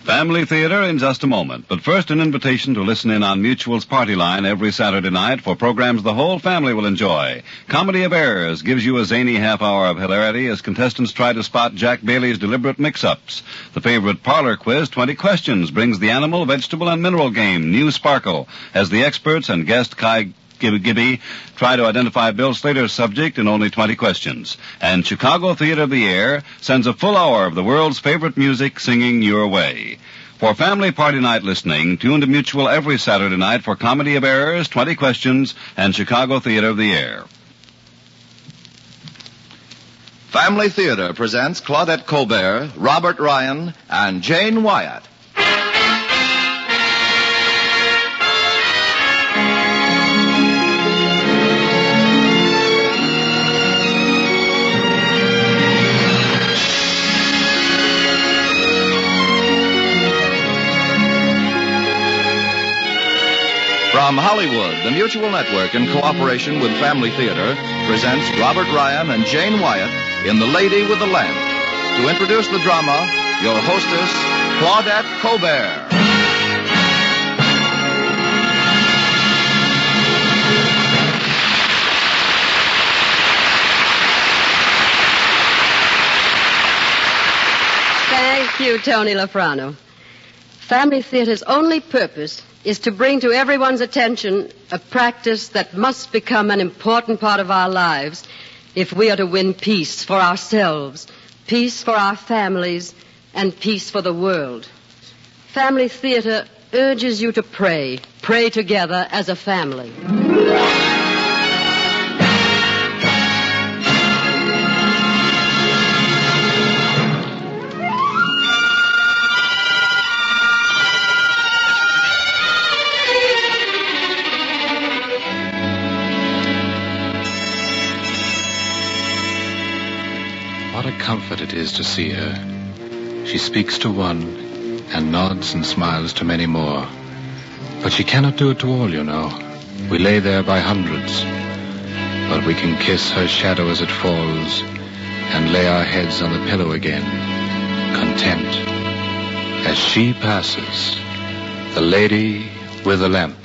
Family Theater in just a moment. But first, an invitation to listen in on Mutual's Party Line every Saturday night for programs the whole family will enjoy. Comedy of Errors gives you a zany half hour of hilarity as contestants try to spot Jack Bailey's deliberate mix-ups. The favorite parlor quiz, 20 Questions, brings the animal, vegetable, and mineral game, New Sparkle, as the experts and guest Kai Gibby try to identify Bill Slater's subject in only 20 questions. And Chicago Theater of the Air sends a full hour of the world's favorite music singing your way. For family party night listening, tune to Mutual every Saturday night for Comedy of Errors, 20 Questions, and Chicago Theater of the Air. Family Theater presents Claudette Colbert, Robert Ryan, and Jane Wyatt. From Hollywood, the Mutual Network, in cooperation with Family Theater, presents Robert Ryan and Jane Wyatt in The Lady with the Lamp. To introduce the drama, your hostess, Claudette Colbert. Thank you, Tony Lafrano. Family Theater's only purpose is to bring to everyone's attention a practice that must become an important part of our lives if we are to win peace for ourselves, peace for our families, and peace for the world. Family Theater urges you to pray together as a family. What a comfort it is to see her. She speaks to one and nods and smiles to many more. But she cannot do it to all, you know. We lay there by hundreds. But we can kiss her shadow as it falls and lay our heads on the pillow again, content. As she passes, the lady with the lamp.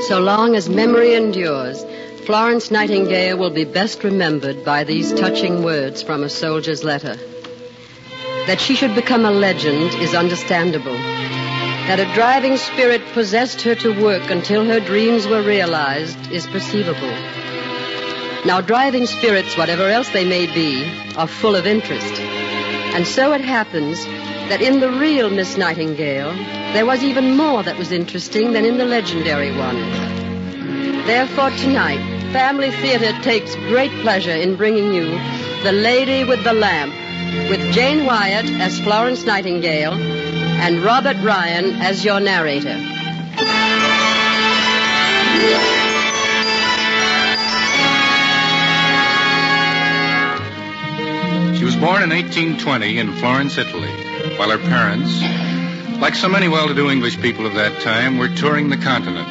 So long as memory endures, Florence Nightingale will be best remembered by these touching words from a soldier's letter. That she should become a legend is understandable. That a driving spirit possessed her to work until her dreams were realized is perceivable. Now, driving spirits, whatever else they may be, are full of interest. And so it happens that in the real Miss Nightingale, there was even more that was interesting than in the legendary one. Therefore, tonight, Family Theater takes great pleasure in bringing you The Lady with the Lamp, with Jane Wyatt as Florence Nightingale and Robert Ryan as your narrator. She was born in 1820 in Florence, Italy, while her parents, like so many well-to-do English people of that time, were touring the continent.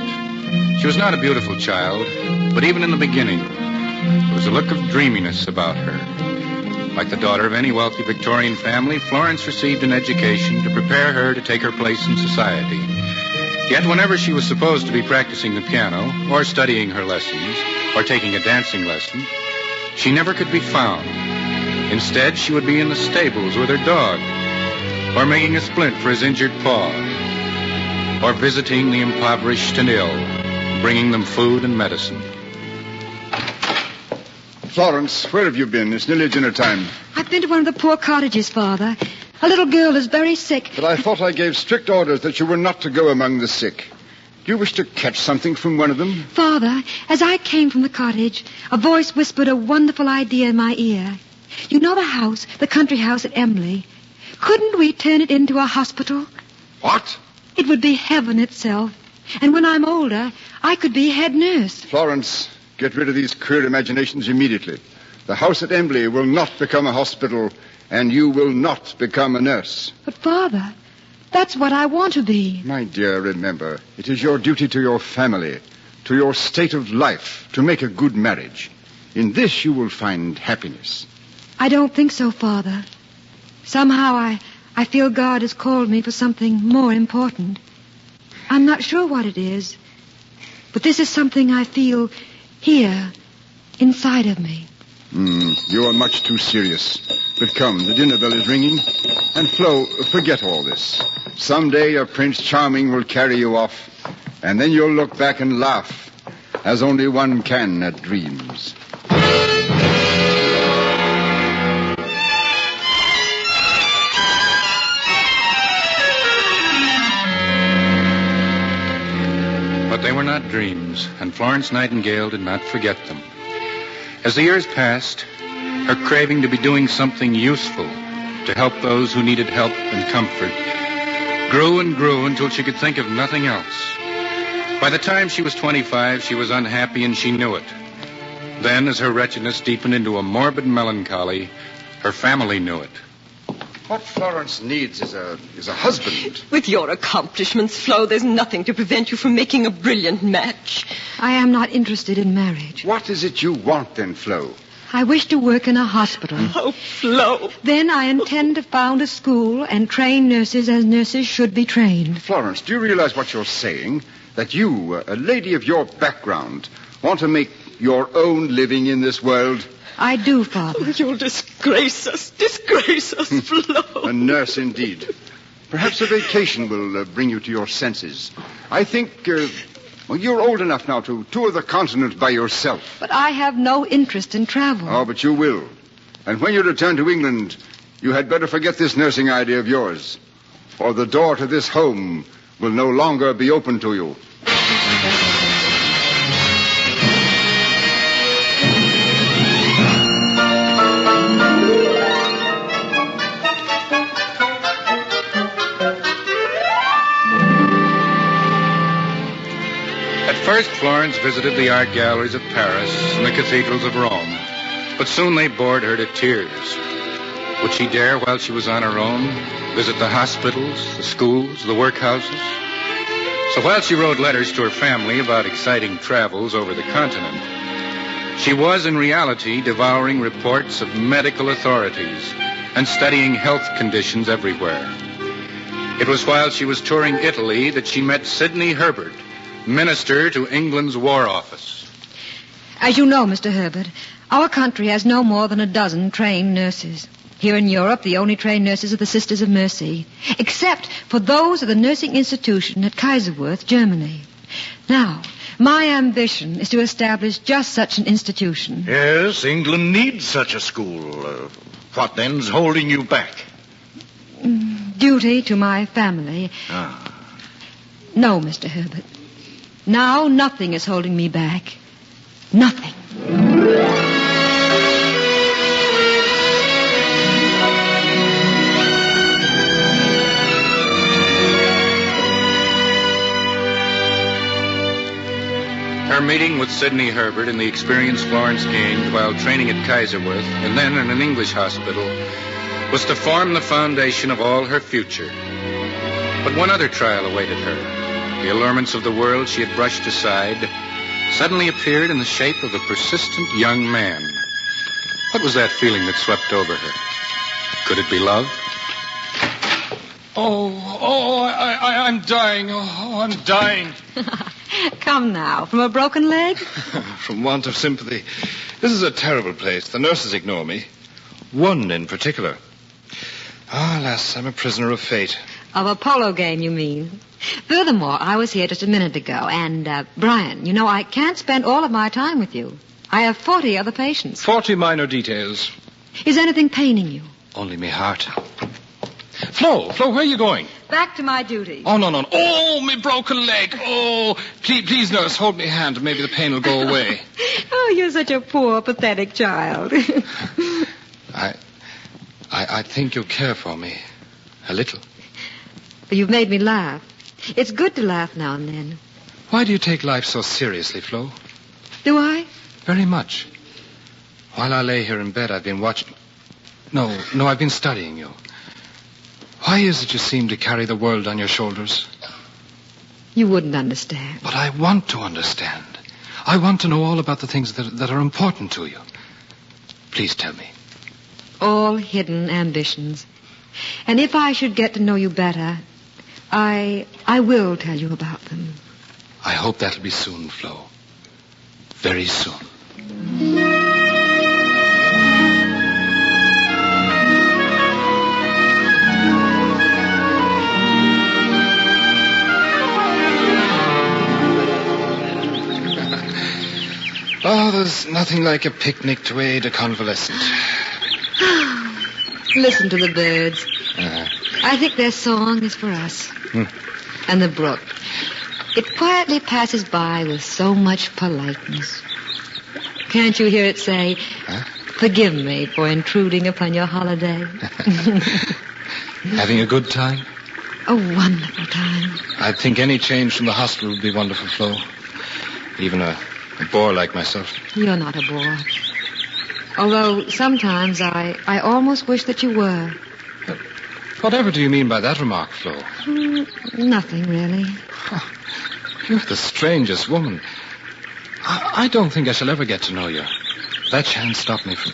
She was not a beautiful child, but even in the beginning, there was a look of dreaminess about her. Like the daughter of any wealthy Victorian family, Florence received an education to prepare her to take her place in society. Yet whenever she was supposed to be practicing the piano, or studying her lessons, or taking a dancing lesson, she never could be found. Instead, she would be in the stables with her dog, or making a splint for his injured paw, or visiting the impoverished and ill, bringing them food and medicine. Florence, where have you been? It's nearly dinner time. I've been to one of the poor cottages, Father. A little girl is very sick. But I thought I gave strict orders that you were not to go among the sick. Do you wish to catch something from one of them? Father, as I came from the cottage, a voice whispered a wonderful idea in my ear. You know the house, the country house at Embley? Couldn't we turn it into a hospital? What? It would be heaven itself. And when I'm older, I could be head nurse. Florence, get rid of these queer imaginations immediately. The house at Embley will not become a hospital, and you will not become a nurse. But, Father, That's what I want to be. My dear, remember, it is your duty to your family, to your state of life, to make a good marriage. In this you will find happiness. I don't think so, Father. Somehow I feel God has called me for something more important. I'm not sure what it is, but this is something I feel here, inside of me. You are much too serious. But come, the dinner bell is ringing. And Flo, forget all this. Someday a Prince Charming will carry you off, and then you'll look back and laugh, as only one can at dreams. But they were not dreams, and Florence Nightingale did not forget them. As the years passed, her craving to be doing something useful to help those who needed help and comfort grew and grew until she could think of nothing else. By the time she was 25, she was unhappy and she knew it. Then, as her wretchedness deepened into a morbid melancholy, her family knew it. What Florence needs is a husband. With your accomplishments, Flo, there's nothing to prevent you from making a brilliant match. I am not interested in marriage. What is it you want then, Flo? I wish to work in a hospital. Oh, Flo. Then I intend to found a school and train nurses as nurses should be trained. Florence, do you realize what you're saying? That you, a lady of your background, want to make your own living in this world? I do, Father. Oh, you'll disgrace us, Flo. A nurse indeed. Perhaps a vacation will bring you to your senses. I think, you're old enough now to tour the continent by yourself. But I have no interest in travel. Oh, but you will. And when you return to England, you had better forget this nursing idea of yours, for the door to this home will no longer be open to you. First, Florence visited the art galleries of Paris and the cathedrals of Rome, but soon they bored her to tears. Would she dare, while she was on her own, visit the hospitals, the schools, the workhouses? So while she wrote letters to her family about exciting travels over the continent, she was in reality devouring reports of medical authorities and studying health conditions everywhere. It was while she was touring Italy that she met Sidney Herbert, Minister to England's War Office. As you know, Mr. Herbert, our country has no more than a dozen trained nurses. Here in Europe, the only trained nurses are the Sisters of Mercy, except for those of the nursing institution at Kaiserwerth, Germany. Now, my ambition is to establish just such an institution. Yes, England needs such a school. What then's holding you back? Duty to my family. No, Mr. Herbert. Now, nothing is holding me back. Nothing. Her meeting with Sidney Herbert and the experience Florence gained while training at Kaiserwerth and then in an English hospital was to form the foundation of all her future. But one other trial awaited her. The allurements of the world she had brushed aside suddenly appeared in the shape of a persistent young man. What was that feeling that swept over her? Could it be love? I'm dying. I'm dying. Come now, from a broken leg? From want of sympathy. This is a terrible place. The nurses ignore me. One in particular. Alas, I'm a prisoner of fate. Of a polo game, you mean? Furthermore, I was here just a minute ago, and, Brian, you know, I can't spend all of my time with you. I have 40 other patients. 40 minor details. Is anything paining you? Only me heart. Flo, where are you going? Back to my duty. Oh, no. Oh, me broken leg. Oh, please, nurse, hold me hand. Maybe the pain will go away. Oh, you're such a poor, pathetic child. I think you care for me. A little. You've made me laugh. It's good to laugh now and then. Why do you take life so seriously, Flo? Do I? Very much. While I lay here in bed, I've been watching... No, I've been studying you. Why is it you seem to carry the world on your shoulders? You wouldn't understand. But I want to understand. I want to know all about the things that are important to you. Please tell me. All hidden ambitions. And if I should get to know you better, I will tell you about them. I hope that'll be soon, Flo. Very soon. Oh, there's nothing like a picnic to aid a convalescent. Listen to the birds. I think their song is for us. And the brook. It quietly passes by with so much politeness. Can't you hear it say, "Forgive me for intruding upon your holiday"? Having a good time? A wonderful time. I think any change from the hospital would be wonderful, Flo. Even a bore like myself. You're not a bore. Although sometimes I almost wish that you were. Whatever do you mean by that remark, Flo? Nothing, really. You're the strangest woman. I don't think I shall ever get to know you. That shan't stop me from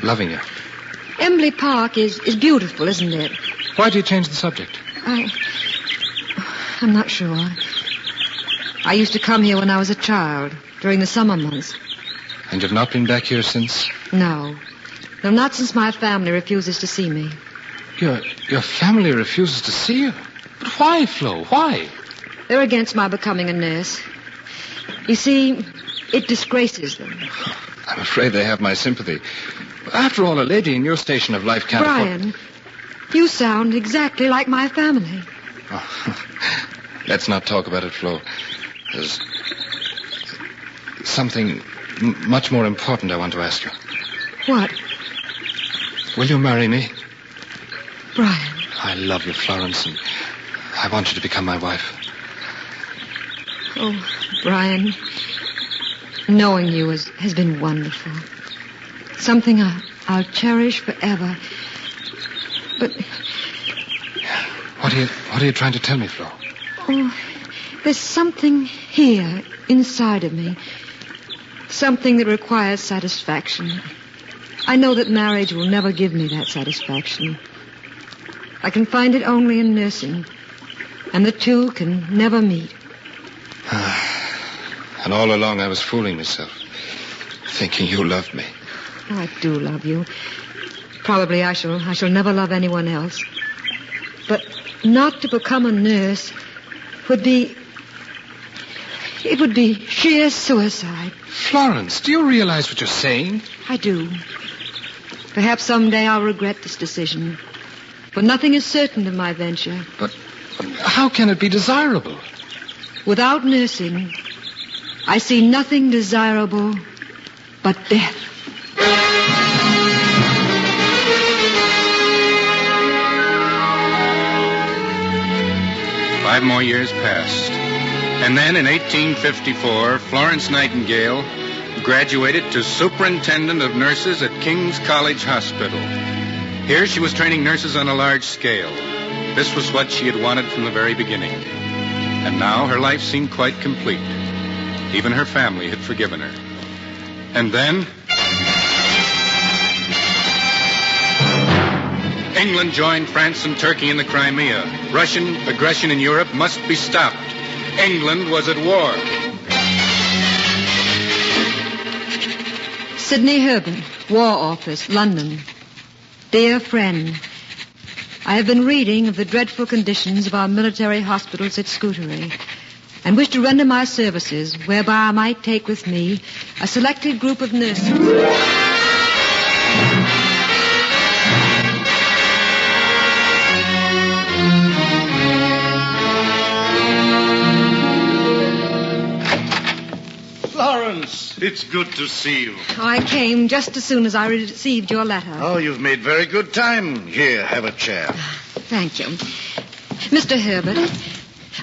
loving you. Embley Park is beautiful, isn't it? Why do you change the subject? I'm not sure. I used to come here when I was a child, during the summer months. And you've not been back here since? No. No, not since my family refuses to see me. Your family refuses to see you? But why, Flo? Why? They're against my becoming a nurse. You see, it disgraces them. I'm afraid they have my sympathy. After all, a lady in your station of life can't Brian, you sound exactly like my family. Let's not talk about it, Flo. There's something much more important I want to ask you. What? Will you marry me? Brian. I love you, Florence, and I want you to become my wife. Oh, Brian, knowing you has been wonderful. Something I'll cherish forever. But... What are you trying to tell me, Flo? Oh, there's something here, inside of me. Something that requires satisfaction. I know that marriage will never give me that satisfaction. I can find it only in nursing. And the two can never meet. And all along I was fooling myself, thinking you loved me. Oh, I do love you. Probably I shall never love anyone else. But not to become a nurse would be... It would be sheer suicide. Florence, do you realize what you're saying? I do. Perhaps someday I'll regret this decision. For nothing is certain of my venture. But how can it be desirable? Without nursing, I see nothing desirable but death. 5 more years passed. And then in 1854, Florence Nightingale graduated to Superintendent of Nurses at King's College Hospital. Here she was training nurses on a large scale. This was what she had wanted from the very beginning. And now her life seemed quite complete. Even her family had forgiven her. And then... England joined France and Turkey in the Crimea. Russian aggression in Europe must be stopped. England was at war. Sidney Herbert, War Office, London. Dear friend, I have been reading of the dreadful conditions of our military hospitals at Scutari, and wish to render my services whereby I might take with me a selected group of nurses. Florence, it's good to see you. I came just as soon as I received your letter. Oh, you've made very good time. Here, have a chair. Thank you. Mr. Herbert,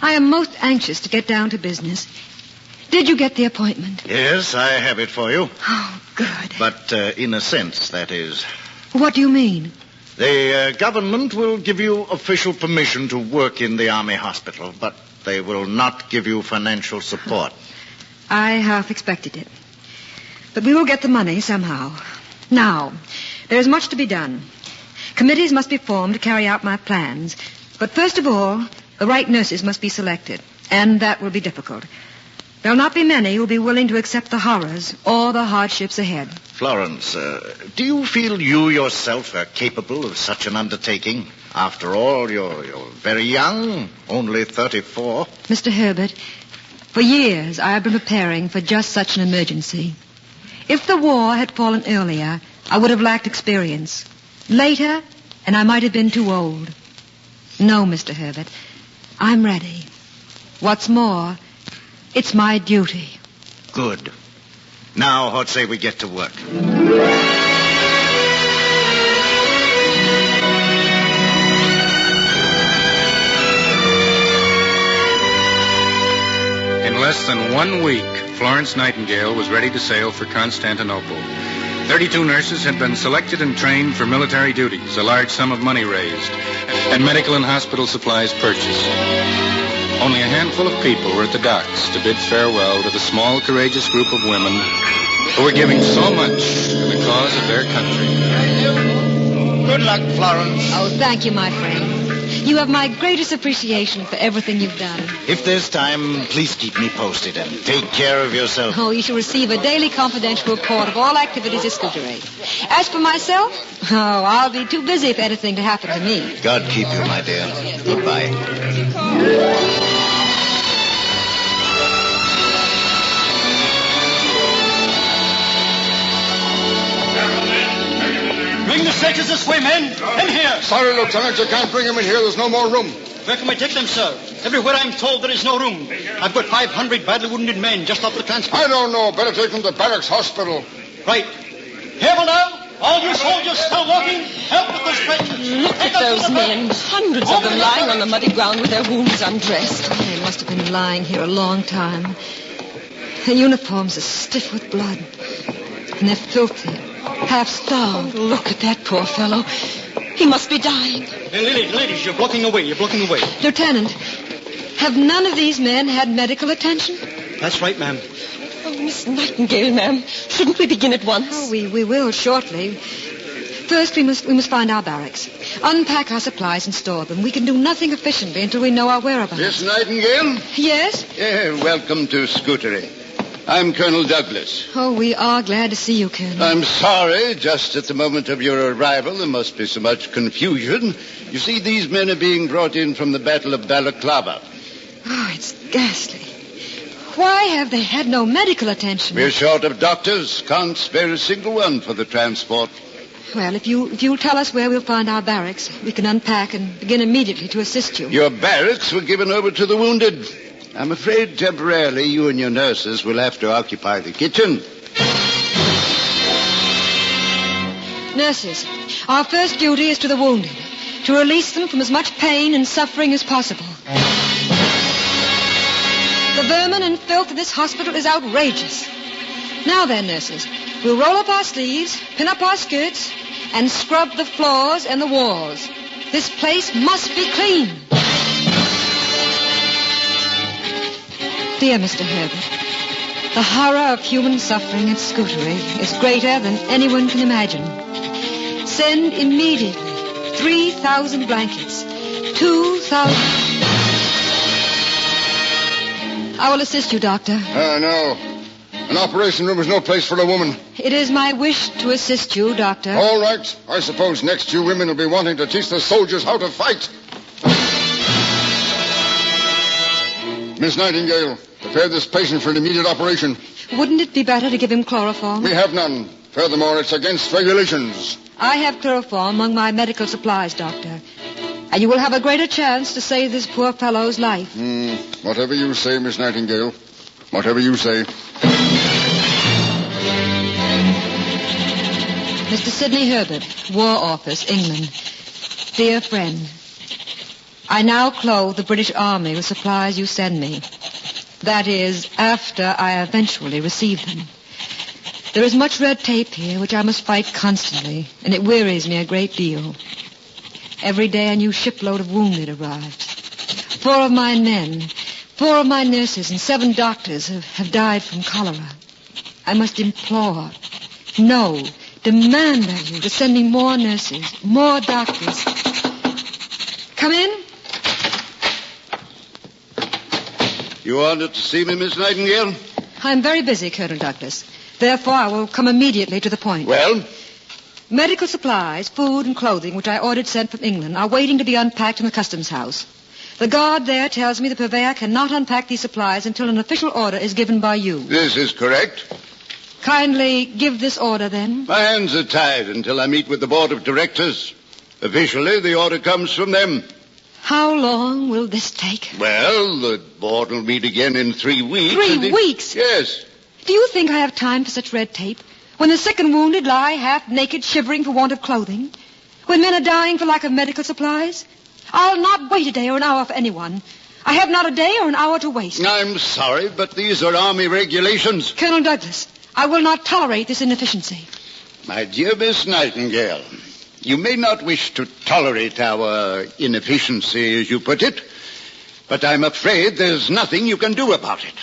I am most anxious to get down to business. Did you get the appointment? Yes, I have it for you. Oh, good. But in a sense, that is. What do you mean? The government will give you official permission to work in the Army hospital, but they will not give you financial support. I half expected it. But we will get the money somehow. Now, there is much to be done. Committees must be formed to carry out my plans. But first of all, the right nurses must be selected. And that will be difficult. There will not be many who will be willing to accept the horrors or the hardships ahead. Florence, do you feel you yourself are capable of such an undertaking? After all, you're very young, only 34. Mr. Herbert, for years I have been preparing for just such an emergency. If the war had fallen earlier, I would have lacked experience. Later, and I might have been too old. No, Mr. Herbert, I'm ready. What's more, it's my duty. Good. Now, what say we get to work? In less than 1 week, Florence Nightingale was ready to sail for Constantinople. 32 nurses had been selected and trained for military duties, a large sum of money raised, and medical and hospital supplies purchased. Only a handful of people were at the docks to bid farewell to the small, courageous group of women who were giving so much to the cause of their country. Good luck, Florence. Oh, thank you, my friend. You have my greatest appreciation for everything you've done. If there's time, please keep me posted and take care of yourself. Oh, you shall receive a daily confidential report of all activities at Scutari. As for myself, I'll be too busy for anything to happen to me. God keep you, my dear. Goodbye. Bring the stretchers this way, men. In here. Sorry, Lieutenant, you can't bring them in here. There's no more room. Where can we take them, sir? Everywhere I'm told there is no room. I've got 500 badly wounded men just off the transport. I don't know. Better take them to Barracks Hospital. Right. Careful now. All you soldiers still walking, help with the stretchers. Look at those men. Hundreds of them lying on the muddy ground with their wounds undressed. They must have been lying here a long time. Their uniforms are stiff with blood. And they're filthy, half-starved. Oh, look at that poor fellow. He must be dying. Hey, ladies, you're blocking away. Lieutenant, have none of these men had medical attention? That's right, ma'am. Oh, Miss Nightingale, ma'am. Shouldn't we begin at once? Oh, we will shortly. First, we must find our barracks. Unpack our supplies and store them. We can do nothing efficiently until we know our whereabouts. Miss Nightingale? Yes? Welcome to Scutari. I'm Colonel Douglas. Oh, we are glad to see you, Colonel. I'm sorry. Just at the moment of your arrival, there must be so much confusion. You see, these men are being brought in from the Battle of Balaclava. Oh, it's ghastly. Why have they had no medical attention? We're short of doctors. Can't spare a single one for the transport. Well, if you'll tell us where we'll find our barracks, we can unpack and begin immediately to assist you. Your barracks were given over to the wounded. I'm afraid temporarily you and your nurses will have to occupy the kitchen. Nurses, our first duty is to the wounded, to release them from as much pain and suffering as possible. The vermin and filth of this hospital is outrageous. Now then, nurses, we'll roll up our sleeves, pin up our skirts, and scrub the floors and the walls. This place must be clean. Dear Mr. Herbert, the horror of human suffering at Scutari is greater than anyone can imagine. Send immediately 3,000 blankets, 2,000... I will assist you, Doctor. No. An operation room is no place for a woman. It is my wish to assist you, Doctor. All right. I suppose next you women will be wanting to teach the soldiers how to fight. Miss Nightingale, prepare this patient for an immediate operation. Wouldn't it be better to give him chloroform? We have none. Furthermore, it's against regulations. I have chloroform among my medical supplies, Doctor. And you will have a greater chance to save this poor fellow's life. Whatever you say, Miss Nightingale. Whatever you say. Mr. Sidney Herbert, War Office, England. Dear friend, I now clothe the British Army with supplies you send me. That is, after I eventually receive them. There is much red tape here which I must fight constantly, and it wearies me a great deal. Every day a new shipload of wounded arrived. 4 of my men, 4 of my nurses, and 7 doctors have died from cholera. I must implore, no, demand of you to send me more nurses, more doctors. Come in. You wanted to see me, Miss Nightingale? I'm very busy, Colonel Douglas. Therefore, I will come immediately to the point. Well? Medical supplies, food, and clothing, which I ordered sent from England, are waiting to be unpacked in the customs house. The guard there tells me the purveyor cannot unpack these supplies until an official order is given by you. This is correct. Kindly give this order, then. My hands are tied until I meet with the board of directors. Officially, the order comes from them. How long will this take? Well, the board will meet again in 3 weeks. 3 weeks? Yes. Do you think I have time for such red tape? When the sick and wounded lie half naked, shivering for want of clothing? When men are dying for lack of medical supplies? I'll not wait a day or an hour for anyone. I have not a day or an hour to waste. I'm sorry, but these are Army regulations. Colonel Douglas, I will not tolerate this inefficiency. My dear Miss Nightingale, you may not wish to tolerate our inefficiency, as you put it, but I'm afraid there's nothing you can do about it.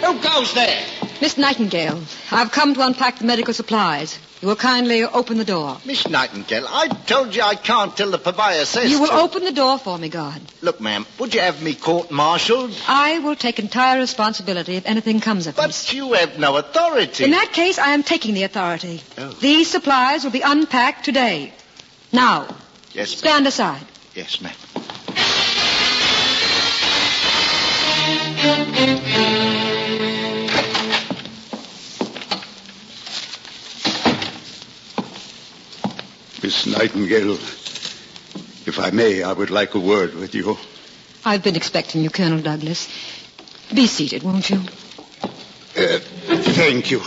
Who goes there? Miss Nightingale, I've come to unpack the medical supplies. You will kindly open the door. Miss Nightingale, I told you I can't till the purveyor says You will to. open the door for me, guard. Look, ma'am, would you have me court-martialed? I will take entire responsibility if anything comes of this. But you have no authority. In that case, I am taking the authority. Oh. These supplies will be unpacked today. Now, Yes, ma'am. stand aside. Yes, ma'am. Miss Nightingale, if I may, I would like a word with you. I've been expecting you, Colonel Douglas. Be seated, won't you? Thank you.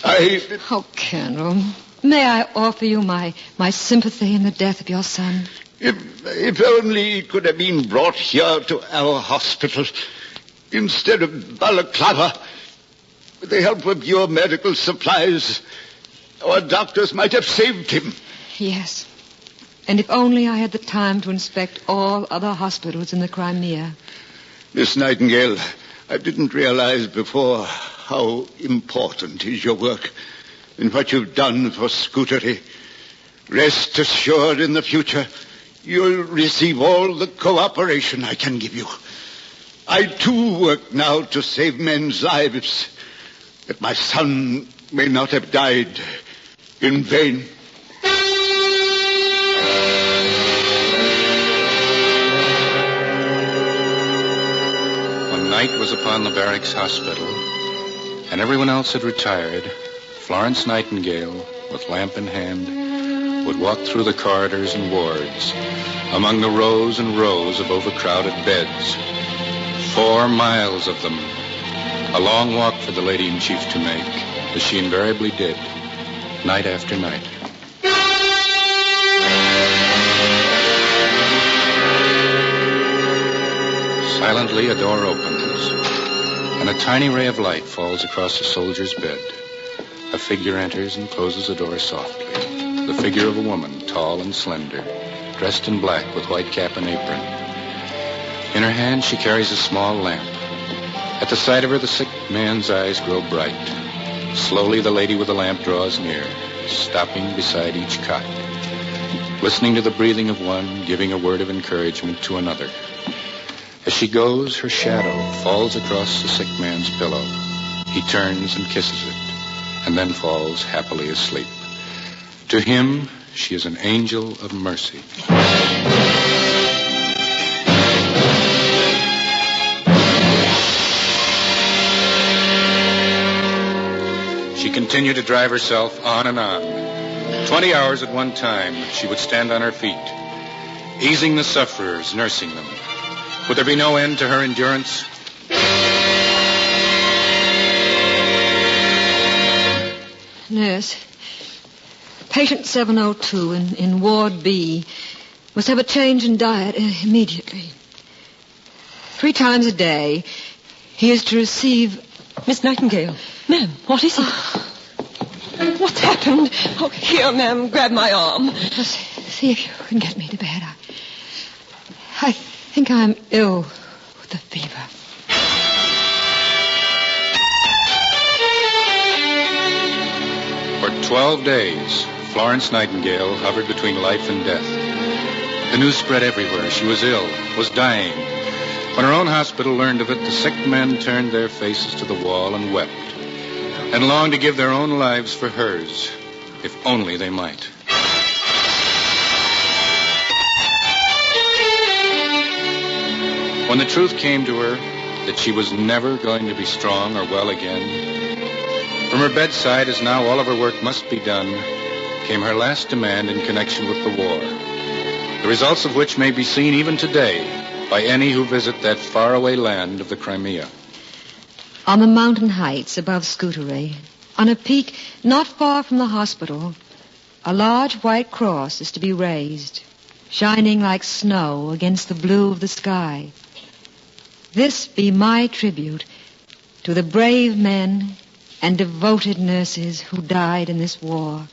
Oh, Colonel, may I offer you my sympathy in the death of your son? If only it could have been brought here to our hospital instead of Balaclava. With the help of your medical supplies, our doctors might have saved him. Yes. And if only I had the time to inspect all other hospitals in the Crimea. Miss Nightingale, I didn't realize before how important is your work and what you've done for Scutari. Rest assured in the future, you'll receive all the cooperation I can give you. I, too, work now to save men's lives, that my son may not have died in vain. When night was upon the barracks hospital, and everyone else had retired, Florence Nightingale, with lamp in hand, would walk through the corridors and wards, among the rows and rows of overcrowded beds. 4 miles of them. A long walk for the lady-in-chief to make, as she invariably did, night after night. Silently, a door opens, and a tiny ray of light falls across the soldier's bed. A figure enters and closes the door softly. The figure of a woman, tall and slender, dressed in black with white cap and apron. In her hand, she carries a small lamp. At the sight of her, the sick man's eyes grow bright. Slowly, the lady with the lamp draws near, stopping beside each cot, listening to the breathing of one, giving a word of encouragement to another. As she goes, her shadow falls across the sick man's pillow. He turns and kisses it, and then falls happily asleep. To him, she is an angel of mercy. She continued to drive herself on and on. 20 hours at one time, she would stand on her feet, easing the sufferers, nursing them. Would there be no end to her endurance? Nurse, patient 702 in Ward B must have a change in diet immediately. 3 times a day, he is to receive... Miss Nightingale. Ma'am, what is it? What's happened? Oh, here, ma'am. Grab my arm. Just see if you can get me to bed. I think I'm ill with the fever. For 12 days, Florence Nightingale hovered between life and death. The news spread everywhere. She was ill, was dying. When her own hospital learned of it, the sick men turned their faces to the wall and wept, and longed to give their own lives for hers, if only they might. When the truth came to her that she was never going to be strong or well again, from her bedside, as now all of her work must be done, came her last demand in connection with the war, the results of which may be seen even today by any who visit that faraway land of the Crimea. On the mountain heights above Scutari, on a peak not far from the hospital, a large white cross is to be raised, shining like snow against the blue of the sky. This be my tribute to the brave men and devoted nurses who died in this war.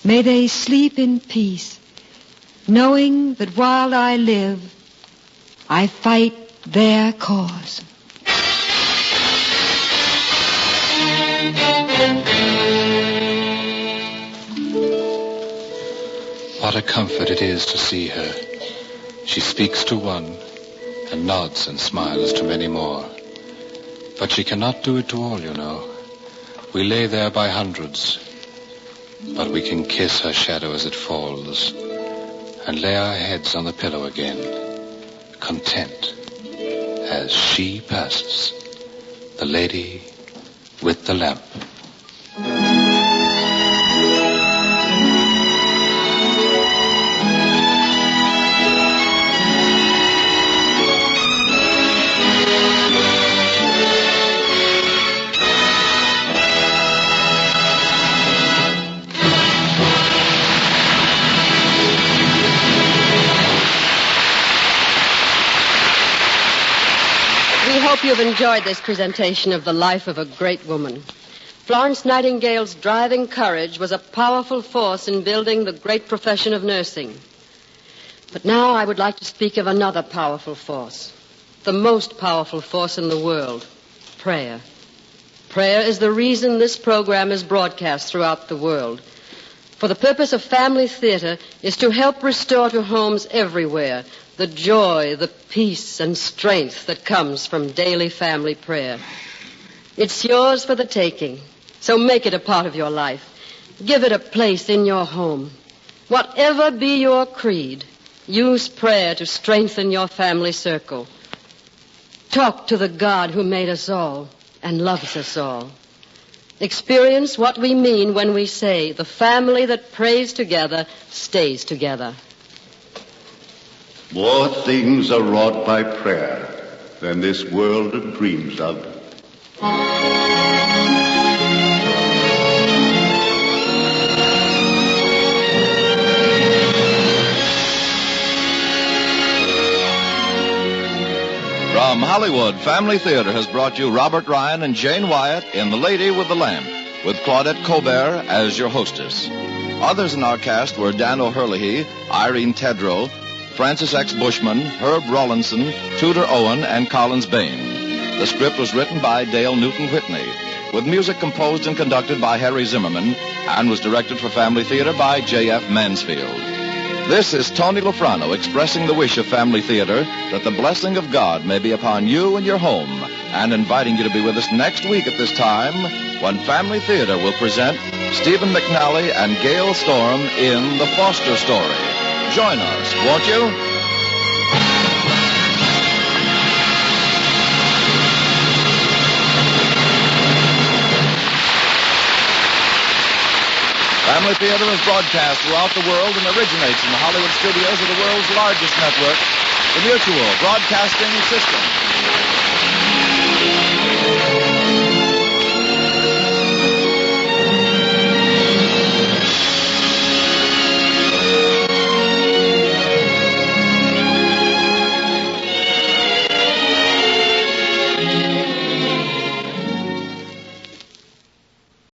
May they sleep in peace, knowing that while I live, I fight their cause. What a comfort it is to see her. She speaks to one and nods and smiles to many more. But she cannot do it to all, you know. We lay there by hundreds, but we can kiss her shadow as it falls and lay our heads on the pillow again, content as she passes, the lady with the lamp. We hope you've enjoyed this presentation of the life of a great woman. Florence Nightingale's driving courage was a powerful force in building the great profession of nursing. But now I would like to speak of another powerful force, the most powerful force in the world, prayer. Prayer is the reason this program is broadcast throughout the world. For the purpose of family theater is to help restore to homes everywhere the joy, the peace, and strength that comes from daily family prayer. It's yours for the taking, so make it a part of your life. Give it a place in your home. Whatever be your creed, use prayer to strengthen your family circle. Talk to the God who made us all and loves us all. Experience what we mean when we say the family that prays together stays together. More things are wrought by prayer than this world dreams of. From Hollywood, Family Theater has brought you Robert Ryan and Jane Wyatt in The Lady with the Lamp, with Claudette Colbert as your hostess. Others in our cast were Dan O'Herlihy, Irene Tedrow, Francis X. Bushman, Herb Rawlinson, Tudor Owen, and Collins Bain. The script was written by Dale Newton Whitney, with music composed and conducted by Harry Zimmerman, and was directed for Family Theater by J.F. Mansfield. This is Tony Lofrano expressing the wish of Family Theater that the blessing of God may be upon you and your home, and inviting you to be with us next week at this time when Family Theater will present Stephen McNally and Gail Storm in The Foster Story. Join us, won't you? Family Theater is broadcast throughout the world and originates in the Hollywood studios of the world's largest network, the Mutual Broadcasting System.